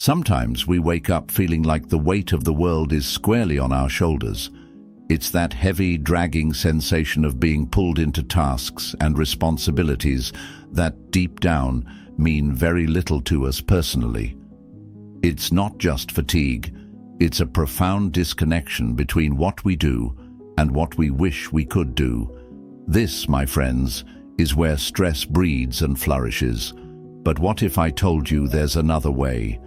Sometimes we wake up feeling like the weight of the world is squarely on our shoulders. It's that heavy, dragging sensation of being pulled into tasks and responsibilities that, deep down, mean very little to us personally. It's not just fatigue, it's a profound disconnection between what we do and what we wish we could do. This, my friends, is where stress breeds and flourishes. But what if I told you there's another way?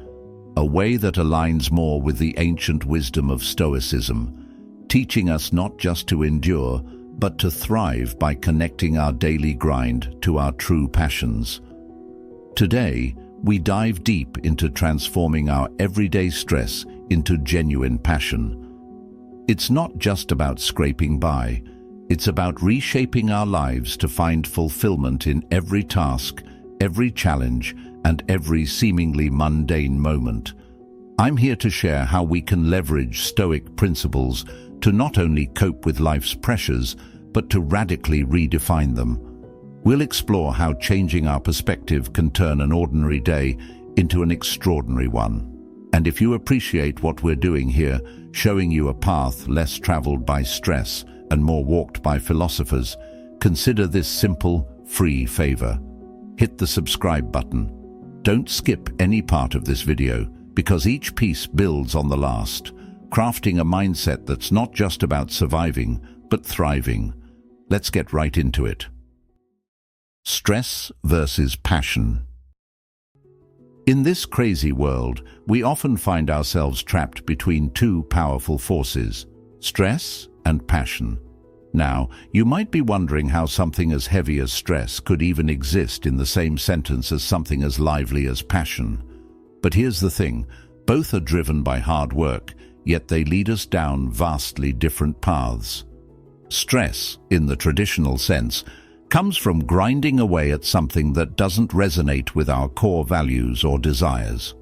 A way that aligns more with the ancient wisdom of Stoicism, teaching us not just to endure, but to thrive by connecting our daily grind to our true passions. Today, we dive deep into transforming our everyday stress into genuine passion. It's not just about scraping by, it's about reshaping our lives to find fulfillment in every task, every challenge, and every seemingly mundane moment. I'm here to share how we can leverage Stoic principles to not only cope with life's pressures, but to radically redefine them. We'll explore how changing our perspective can turn an ordinary day into an extraordinary one. And if you appreciate what we're doing here, showing you a path less traveled by stress and more walked by philosophers, consider this simple, free favor. Hit the subscribe button. Don't skip any part of this video, because each piece builds on the last, crafting a mindset that's not just about surviving, but thriving. Let's get right into it. Stress versus passion. In this crazy world, we often find ourselves trapped between two powerful forces, stress and passion. Now, you might be wondering how something as heavy as stress could even exist in the same sentence as something as lively as passion. But here's the thing, both are driven by hard work, yet they lead us down vastly different paths. Stress, in the traditional sense, comes from grinding away at something that doesn't resonate with our core values or desires.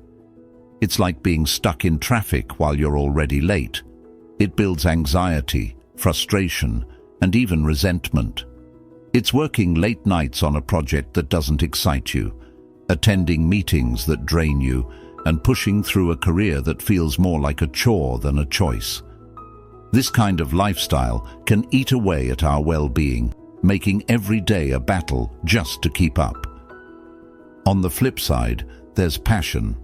It's like being stuck in traffic while you're already late. It builds anxiety, frustration, and even resentment. It's working late nights on a project that doesn't excite you, attending meetings that drain you, and pushing through a career that feels more like a chore than a choice. This kind of lifestyle can eat away at our well-being, making every day a battle just to keep up. On the flip side, there's passion.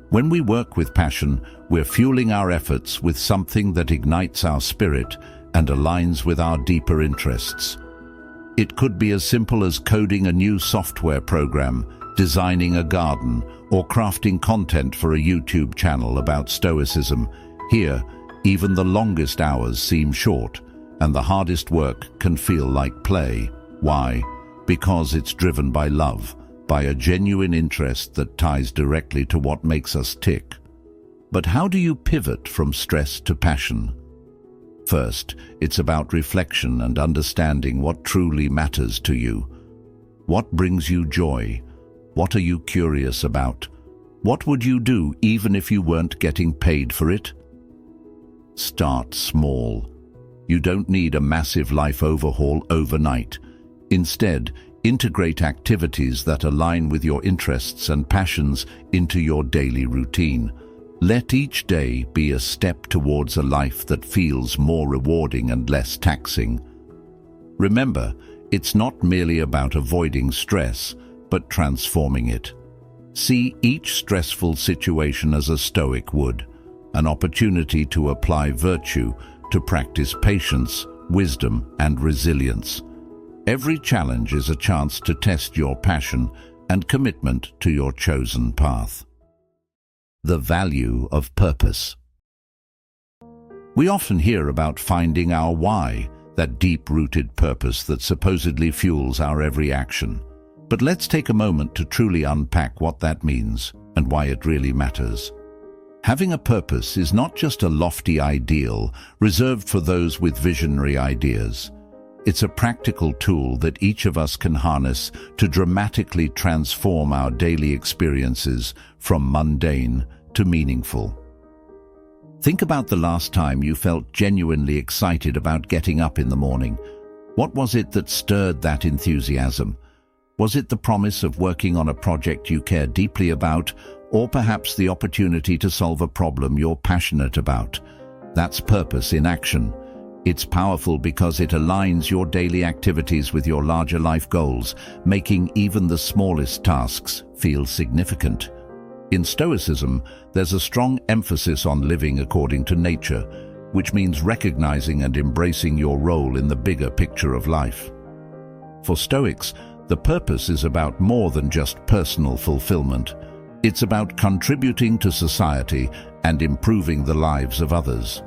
When we work with passion, we're fueling our efforts with something that ignites our spirit and aligns with our deeper interests. It could be as simple as coding a new software program, designing a garden, or crafting content for a YouTube channel about Stoicism. Here, even the longest hours seem short, and the hardest work can feel like play. Why? Because it's driven by love, by a genuine interest that ties directly to what makes us tick. But how do you pivot from stress to passion? First, it's about reflection and understanding what truly matters to you. What brings you joy? What are you curious about? What would you do even if you weren't getting paid for it? Start small. You don't need a massive life overhaul overnight. Instead, integrate activities that align with your interests and passions into your daily routine. Let each day be a step towards a life that feels more rewarding and less taxing. Remember, it's not merely about avoiding stress, but transforming it. See each stressful situation as a Stoic would, an opportunity to apply virtue, to practice patience, wisdom, and resilience. Every challenge is a chance to test your passion and commitment to your chosen path. The value of purpose. We often hear about finding our why, that deep-rooted purpose that supposedly fuels our every action. But let's take a moment to truly unpack what that means and why it really matters. Having a purpose is not just a lofty ideal reserved for those with visionary ideas. It's a practical tool that each of us can harness to dramatically transform our daily experiences from mundane to meaningful. Think about the last time you felt genuinely excited about getting up in the morning. What was it that stirred that enthusiasm? Was it the promise of working on a project you care deeply about, or perhaps the opportunity to solve a problem you're passionate about. That's purpose in action. It's powerful because it aligns your daily activities with your larger life goals, making even the smallest tasks feel significant. In Stoicism, there's a strong emphasis on living according to nature, which means recognizing and embracing your role in the bigger picture of life. For Stoics, the purpose is about more than just personal fulfillment. It's about contributing to society and improving the lives of others.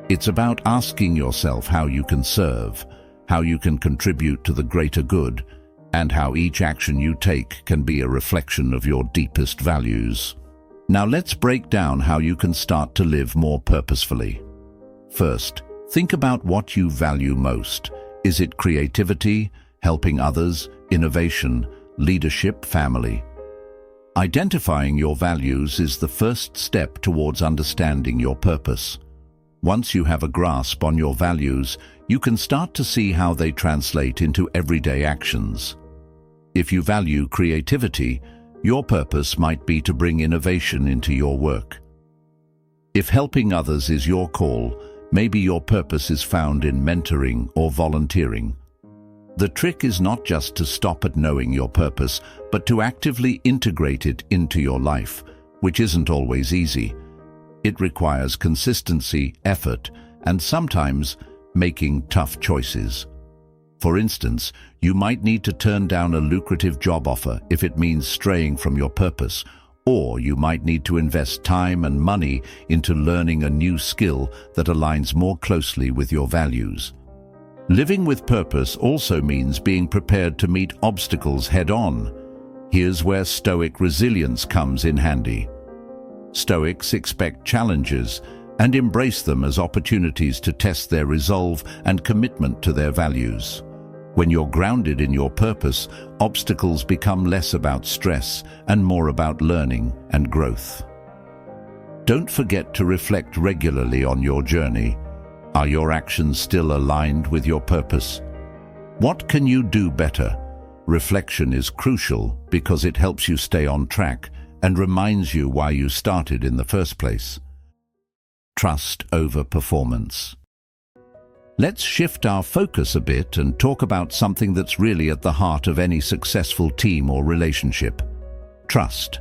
It's about asking yourself how you can serve, how you can contribute to the greater good, and how each action you take can be a reflection of your deepest values. Now let's break down how you can start to live more purposefully. First, think about what you value most. Is it creativity, helping others, innovation, leadership, family? Identifying your values is the first step towards understanding your purpose. Once you have a grasp on your values, you can start to see how they translate into everyday actions. If you value creativity, your purpose might be to bring innovation into your work. If helping others is your call, maybe your purpose is found in mentoring or volunteering. The trick is not just to stop at knowing your purpose, but to actively integrate it into your life, which isn't always easy. It requires consistency, effort, and sometimes making tough choices. For instance, you might need to turn down a lucrative job offer if it means straying from your purpose, or you might need to invest time and money into learning a new skill that aligns more closely with your values. Living with purpose also means being prepared to meet obstacles head-on. Here's where Stoic resilience comes in handy. Stoics expect challenges and embrace them as opportunities to test their resolve and commitment to their values. When you're grounded in your purpose, obstacles become less about stress and more about learning and growth. Don't forget to reflect regularly on your journey. Are your actions still aligned with your purpose? What can you do better? Reflection is crucial because it helps you stay on track and reminds you why you started in the first place. Trust over performance. Let's shift our focus a bit and talk about something that's really at the heart of any successful team or relationship: trust.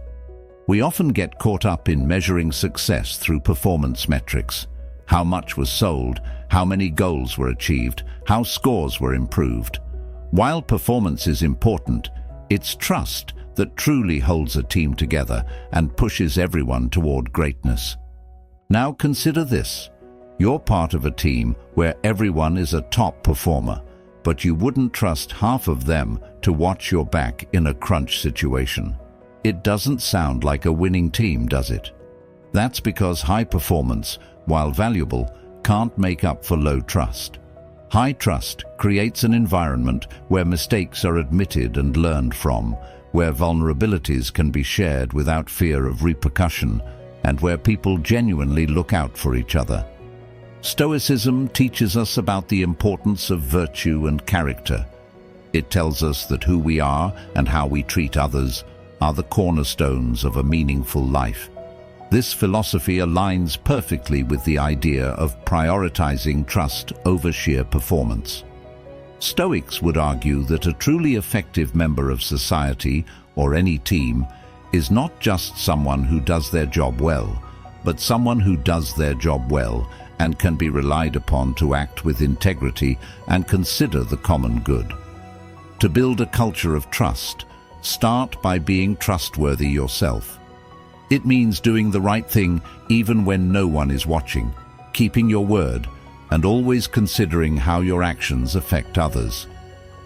We often get caught up in measuring success through performance metrics. How much was sold, how many goals were achieved, how scores were improved. While performance is important, it's trust that truly holds a team together and pushes everyone toward greatness. Now consider this. You're part of a team where everyone is a top performer, but you wouldn't trust half of them to watch your back in a crunch situation. It doesn't sound like a winning team, does it? That's because high performance, while valuable, can't make up for low trust. High trust creates an environment where mistakes are admitted and learned from, where vulnerabilities can be shared without fear of repercussion, and where people genuinely look out for each other. Stoicism teaches us about the importance of virtue and character. It tells us that who we are and how we treat others are the cornerstones of a meaningful life. This philosophy aligns perfectly with the idea of prioritizing trust over sheer performance. Stoics would argue that a truly effective member of society or any team is not just someone who does their job well, but someone who does their job well and can be relied upon to act with integrity and consider the common good. To build a culture of trust, start by being trustworthy yourself. It means doing the right thing even when no one is watching, keeping your word, and always considering how your actions affect others.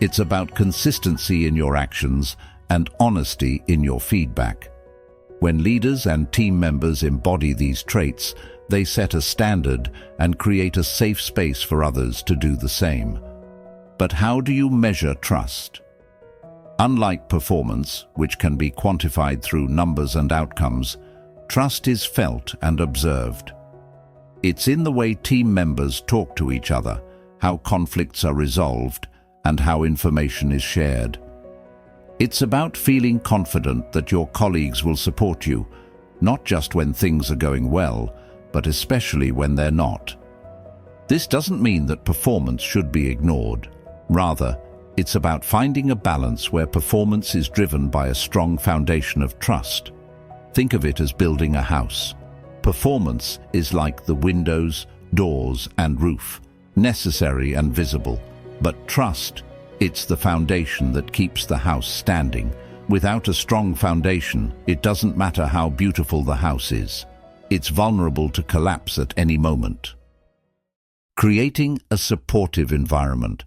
It's about consistency in your actions and honesty in your feedback. When leaders and team members embody these traits, they set a standard and create a safe space for others to do the same. But how do you measure trust? Unlike performance, which can be quantified through numbers and outcomes, trust is felt and observed. It's in the way team members talk to each other, how conflicts are resolved, and how information is shared. It's about feeling confident that your colleagues will support you, not just when things are going well, but especially when they're not. This doesn't mean that performance should be ignored. Rather, it's about finding a balance where performance is driven by a strong foundation of trust. Think of it as building a house. Performance is like the windows, doors, and roof, necessary and visible. But trust, it's the foundation that keeps the house standing. Without a strong foundation, it doesn't matter how beautiful the house is. It's vulnerable to collapse at any moment. Creating a supportive environment.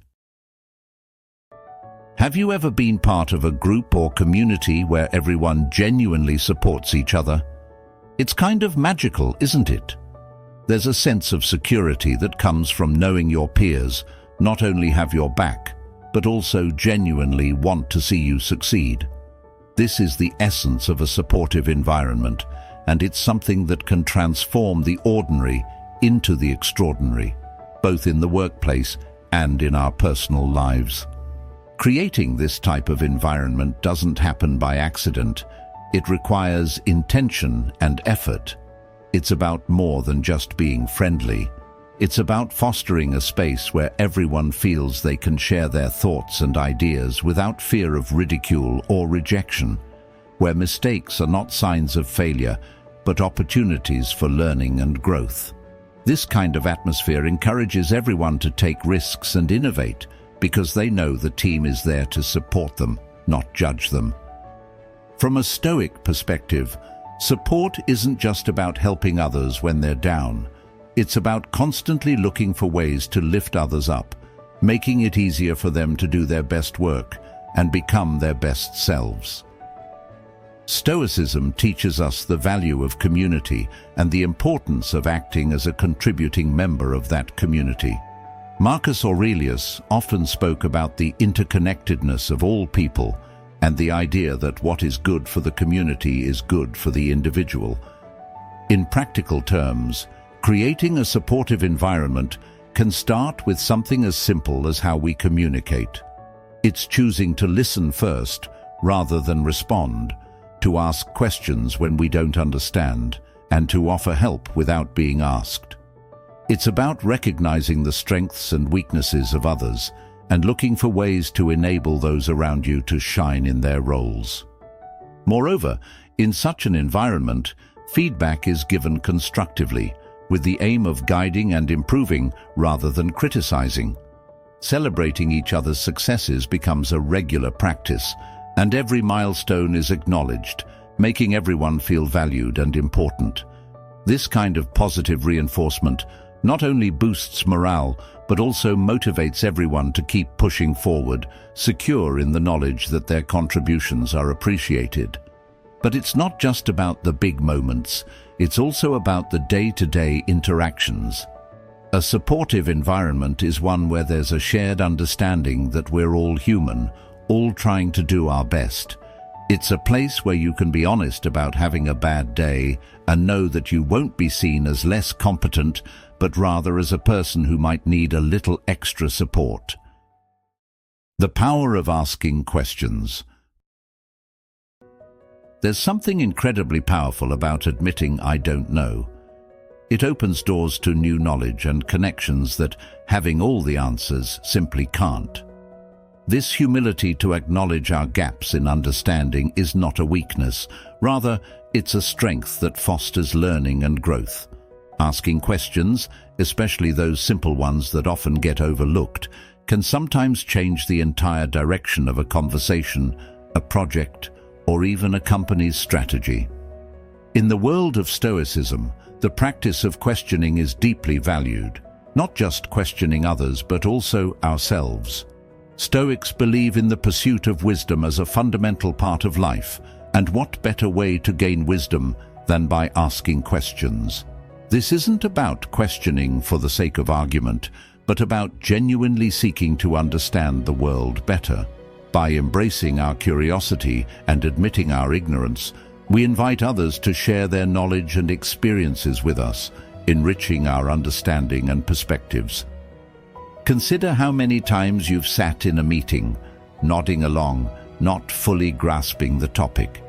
Have you ever been part of a group or community where everyone genuinely supports each other? It's kind of magical, isn't it? There's a sense of security that comes from knowing your peers not only have your back, but also genuinely want to see you succeed. This is the essence of a supportive environment, and it's something that can transform the ordinary into the extraordinary, both in the workplace and in our personal lives. Creating this type of environment doesn't happen by accident. It requires intention and effort. It's about more than just being friendly. It's about fostering a space where everyone feels they can share their thoughts and ideas without fear of ridicule or rejection, where mistakes are not signs of failure, but opportunities for learning and growth. This kind of atmosphere encourages everyone to take risks and innovate, because they know the team is there to support them, not judge them. From a Stoic perspective, support isn't just about helping others when they're down. It's about constantly looking for ways to lift others up, making it easier for them to do their best work and become their best selves. Stoicism teaches us the value of community and the importance of acting as a contributing member of that community. Marcus Aurelius often spoke about the interconnectedness of all people and the idea that what is good for the community is good for the individual. In practical terms, creating a supportive environment can start with something as simple as how we communicate. It's choosing to listen first rather than respond, to ask questions when we don't understand, and to offer help without being asked. It's about recognizing the strengths and weaknesses of others and looking for ways to enable those around you to shine in their roles. Moreover, in such an environment, feedback is given constructively, with the aim of guiding and improving rather than criticizing. Celebrating each other's successes becomes a regular practice, and every milestone is acknowledged, making everyone feel valued and important. This kind of positive reinforcement not only boosts morale, but also motivates everyone to keep pushing forward, secure in the knowledge that their contributions are appreciated. But it's not just about the big moments, it's also about the day-to-day interactions. A supportive environment is one where there's a shared understanding that we're all human, all trying to do our best. It's a place where you can be honest about having a bad day and know that you won't be seen as less competent, but rather as a person who might need a little extra support. The power of asking questions. There's something incredibly powerful about admitting I don't know. It opens doors to new knowledge and connections that having all the answers simply can't. This humility to acknowledge our gaps in understanding is not a weakness. Rather, it's a strength that fosters learning and growth. Asking questions, especially those simple ones that often get overlooked, can sometimes change the entire direction of a conversation, a project, or even a company's strategy. In the world of Stoicism, the practice of questioning is deeply valued, not just questioning others but also ourselves. Stoics believe in the pursuit of wisdom as a fundamental part of life, and what better way to gain wisdom than by asking questions? This isn't about questioning for the sake of argument, but about genuinely seeking to understand the world better. By embracing our curiosity and admitting our ignorance, we invite others to share their knowledge and experiences with us, enriching our understanding and perspectives. Consider how many times you've sat in a meeting, nodding along, not fully grasping the topic.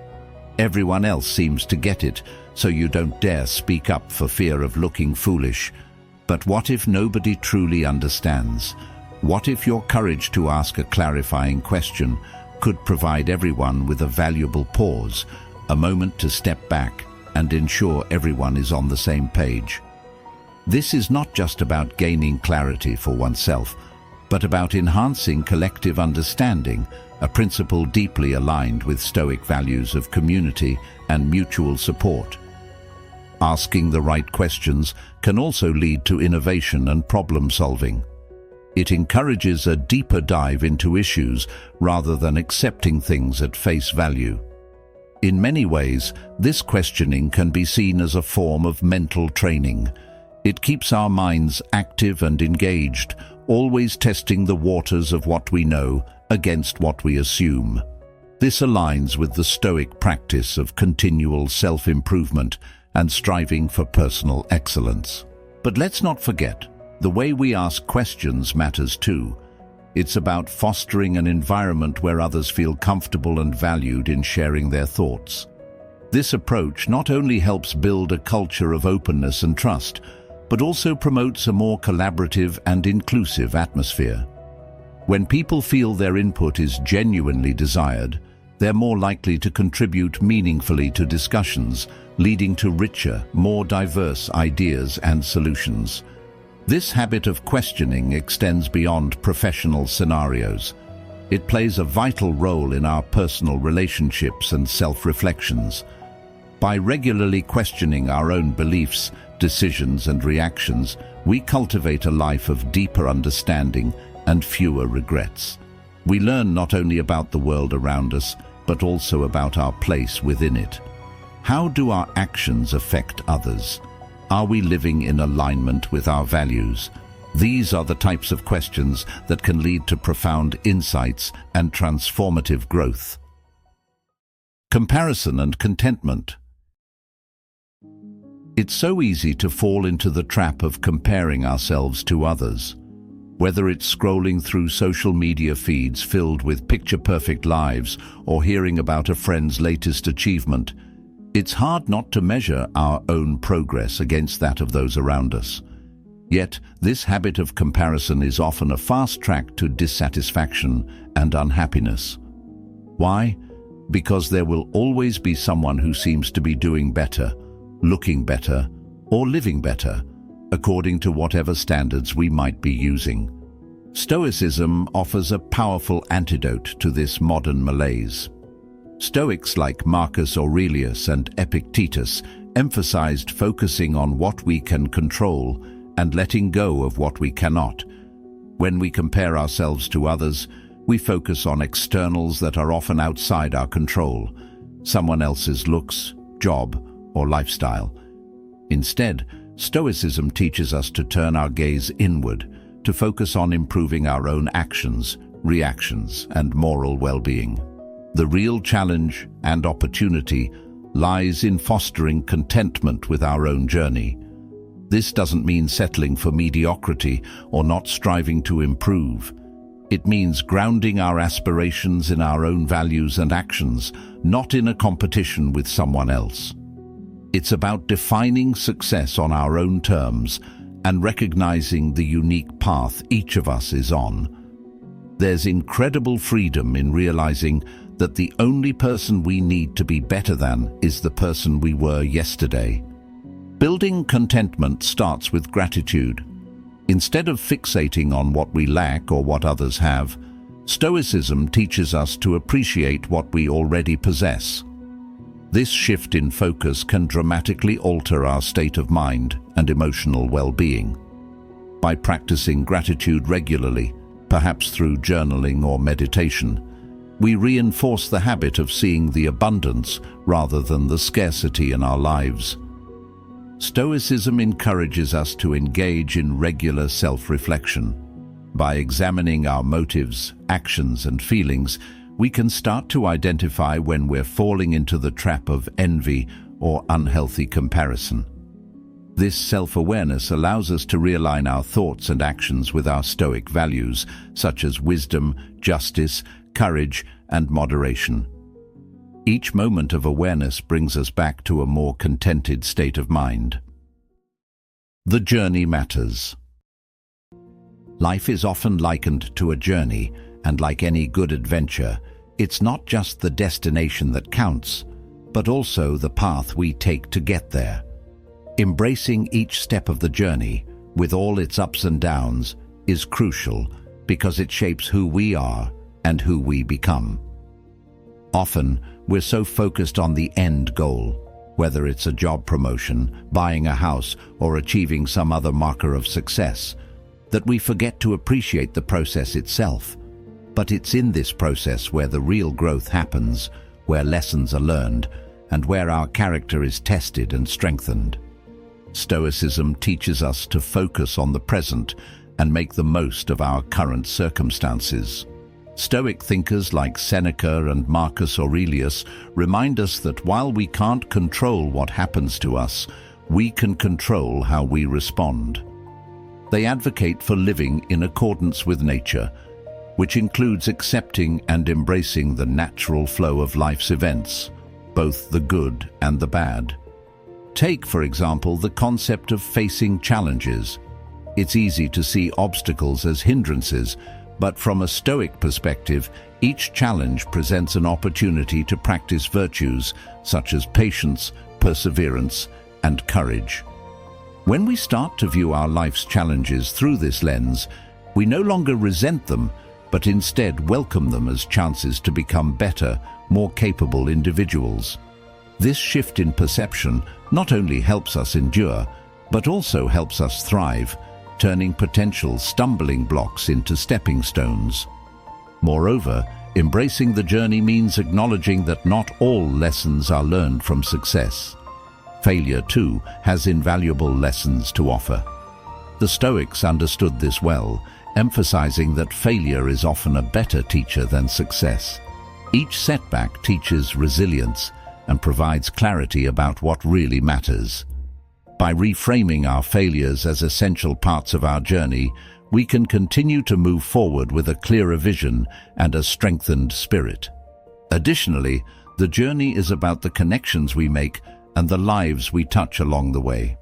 Everyone else seems to get it, so you don't dare speak up for fear of looking foolish. But what if nobody truly understands? What if your courage to ask a clarifying question could provide everyone with a valuable pause, a moment to step back and ensure everyone is on the same page? This is not just about gaining clarity for oneself, but about enhancing collective understanding, a principle deeply aligned with Stoic values of community and mutual support. Asking the right questions can also lead to innovation and problem-solving. It encourages a deeper dive into issues rather than accepting things at face value. In many ways, this questioning can be seen as a form of mental training. It keeps our minds active and engaged, always testing the waters of what we know against what we assume. This aligns with the Stoic practice of continual self-improvement and striving for personal excellence. But let's not forget, the way we ask questions matters too. It's about fostering an environment where others feel comfortable and valued in sharing their thoughts. This approach not only helps build a culture of openness and trust, but also promotes a more collaborative and inclusive atmosphere. When people feel their input is genuinely desired, they're more likely to contribute meaningfully to discussions, leading to richer, more diverse ideas and solutions. This habit of questioning extends beyond professional scenarios. It plays a vital role in our personal relationships and self-reflections. By regularly questioning our own beliefs, decisions and reactions, we cultivate a life of deeper understanding and fewer regrets. We learn not only about the world around us, but also about our place within it. How do our actions affect others? Are we living in alignment with our values? These are the types of questions that can lead to profound insights and transformative growth. Comparison and contentment. It's so easy to fall into the trap of comparing ourselves to others. Whether it's scrolling through social media feeds filled with picture-perfect lives or hearing about a friend's latest achievement, it's hard not to measure our own progress against that of those around us. Yet, this habit of comparison is often a fast track to dissatisfaction and unhappiness. Why? Because there will always be someone who seems to be doing better, looking better, or living better, according to whatever standards we might be using. Stoicism offers a powerful antidote to this modern malaise. Stoics like Marcus Aurelius and Epictetus emphasized focusing on what we can control and letting go of what we cannot. When we compare ourselves to others, we focus on externals that are often outside our control, someone else's looks, job, or lifestyle. Instead, Stoicism teaches us to turn our gaze inward, to focus on improving our own actions, reactions, and moral well-being. The real challenge and opportunity lies in fostering contentment with our own journey. This doesn't mean settling for mediocrity or not striving to improve. It means grounding our aspirations in our own values and actions, not in a competition with someone else. It's about defining success on our own terms and recognizing the unique path each of us is on. There's incredible freedom in realizing that the only person we need to be better than is the person we were yesterday. Building contentment starts with gratitude. Instead of fixating on what we lack or what others have, Stoicism teaches us to appreciate what we already possess. This shift in focus can dramatically alter our state of mind and emotional well-being. By practicing gratitude regularly, perhaps through journaling or meditation, we reinforce the habit of seeing the abundance rather than the scarcity in our lives. Stoicism encourages us to engage in regular self-reflection. By examining our motives, actions, and feelings, we can start to identify when we're falling into the trap of envy or unhealthy comparison. This self-awareness allows us to realign our thoughts and actions with our Stoic values, such as wisdom, justice, courage, and moderation. Each moment of awareness brings us back to a more contented state of mind. The journey matters. Life is often likened to a journey, and like any good adventure, it's not just the destination that counts, but also the path we take to get there. Embracing each step of the journey, with all its ups and downs, is crucial because it shapes who we are and who we become. Often, we're so focused on the end goal, whether it's a job promotion, buying a house, or achieving some other marker of success, that we forget to appreciate the process itself. But it's in this process where the real growth happens, where lessons are learned, and where our character is tested and strengthened. Stoicism teaches us to focus on the present and make the most of our current circumstances. Stoic thinkers like Seneca and Marcus Aurelius remind us that while we can't control what happens to us, we can control how we respond. They advocate for living in accordance with nature, which includes accepting and embracing the natural flow of life's events, both the good and the bad. Take, for example, the concept of facing challenges. It's easy to see obstacles as hindrances, but from a Stoic perspective, each challenge presents an opportunity to practice virtues such as patience, perseverance, and courage. When we start to view our life's challenges through this lens, we no longer resent them, but instead welcome them as chances to become better, more capable individuals. This shift in perception not only helps us endure, but also helps us thrive, turning potential stumbling blocks into stepping stones. Moreover, embracing the journey means acknowledging that not all lessons are learned from success. Failure, too, has invaluable lessons to offer. The Stoics understood this well, emphasizing that failure is often a better teacher than success. Each setback teaches resilience and provides clarity about what really matters. By reframing our failures as essential parts of our journey, we can continue to move forward with a clearer vision and a strengthened spirit. Additionally, the journey is about the connections we make and the lives we touch along the way.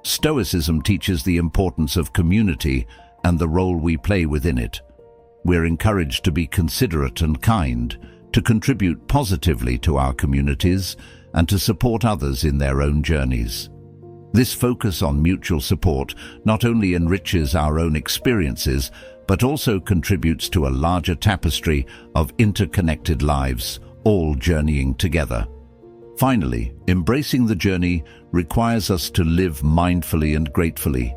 Stoicism teaches the importance of community and the role we play within it. We're encouraged to be considerate and kind, to contribute positively to our communities, and to support others in their own journeys. This focus on mutual support not only enriches our own experiences, but also contributes to a larger tapestry of interconnected lives, all journeying together. Finally, embracing the journey requires us to live mindfully and gratefully.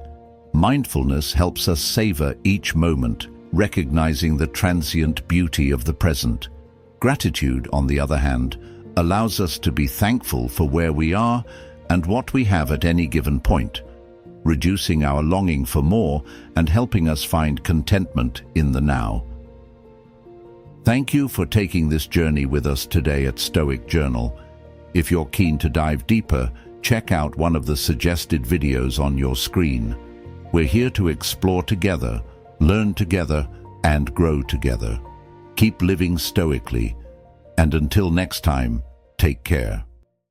Mindfulness helps us savor each moment, recognizing the transient beauty of the present. Gratitude, on the other hand, allows us to be thankful for where we are and what we have at any given point, reducing our longing for more and helping us find contentment in the now. Thank you for taking this journey with us today at Stoic Journal. If you're keen to dive deeper, check out one of the suggested videos on your screen. We're here to explore together, learn together, and grow together. Keep living stoically, and until next time, take care.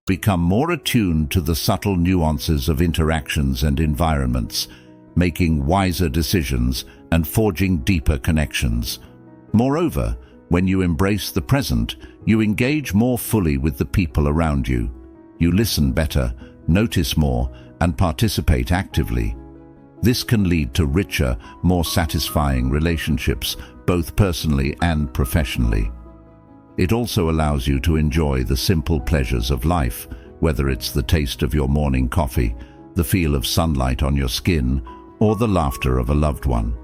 Become more attuned to the subtle nuances of interactions and environments, making wiser decisions and forging deeper connections. Moreover, when you embrace the present, you engage more fully with the people around you. You listen better, notice more, and participate actively. This can lead to richer, more satisfying relationships, both personally and professionally. It also allows you to enjoy the simple pleasures of life, whether it's the taste of your morning coffee, the feel of sunlight on your skin, or the laughter of a loved one.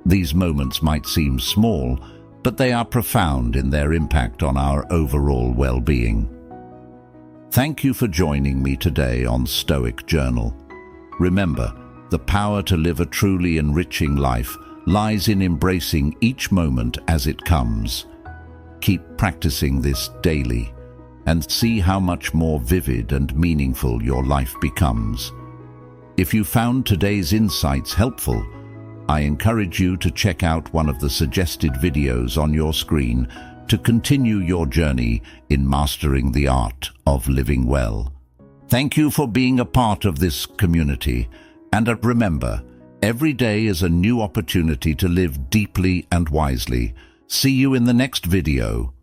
These moments might seem small, but they are profound in their impact on our overall well-being. Thank you for joining me today on Stoic Journal. Remember, the power to live a truly enriching life lies in embracing each moment as it comes. Keep practicing this daily and see how much more vivid and meaningful your life becomes. If you found today's insights helpful, I encourage you to check out one of the suggested videos on your screen, to continue your journey in mastering the art of living well. Thank you for being a part of this community, and remember, every day is a new opportunity to live deeply and wisely. See you in the next video.